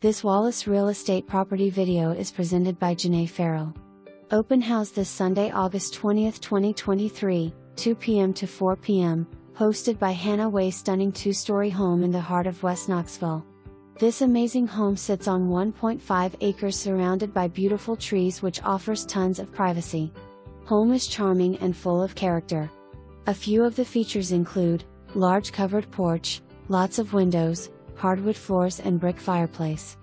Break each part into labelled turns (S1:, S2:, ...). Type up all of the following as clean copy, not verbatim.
S1: This Wallace Real Estate property video is presented by Janae Farrell. Open house this Sunday, August 20, 2023, 2 p.m. to 4 p.m., hosted by Hannah Wey Stunning 2-story home in the heart of West Knoxville. This amazing home sits on 1.5 acres surrounded by beautiful trees, which offers tons of privacy. Home is charming and full of character. A few of the features include large covered porch, lots of windows, hardwood floors and brick fireplace.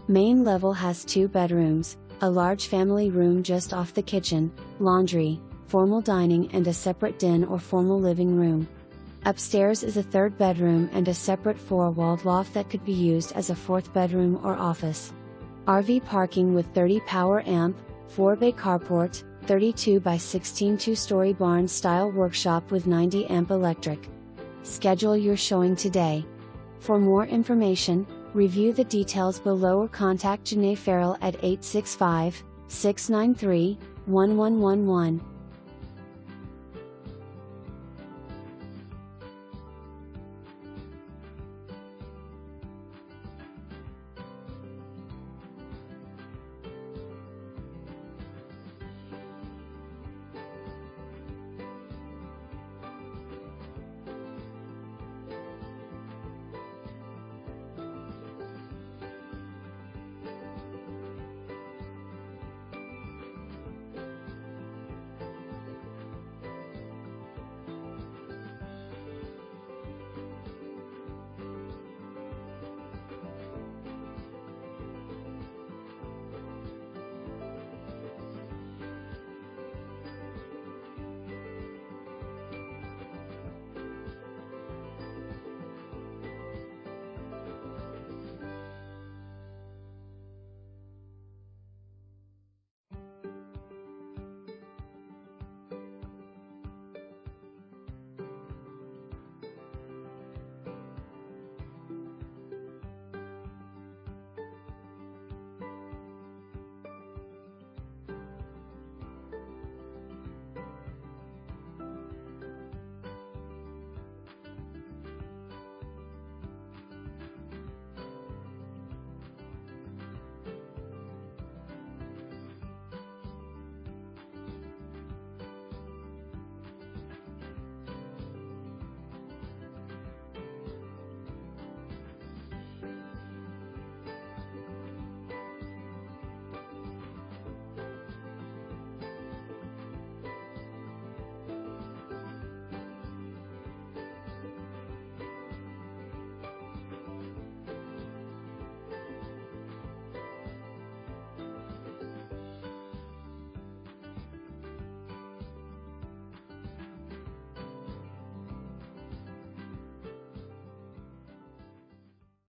S1: Main level has 2 bedrooms, a large family room just off the kitchen, laundry, formal dining and a separate den or formal living room. Upstairs is a 3rd bedroom and a separate 4-walled loft that could be used as a 4th bedroom or office. RV parking with 30 power amp, 4-bay carport, 32 by 16 2-story barn style workshop with 90 amp electric. Schedule your showing today. For more information, review the details below or contact Janae Farrell at 865-693-1111.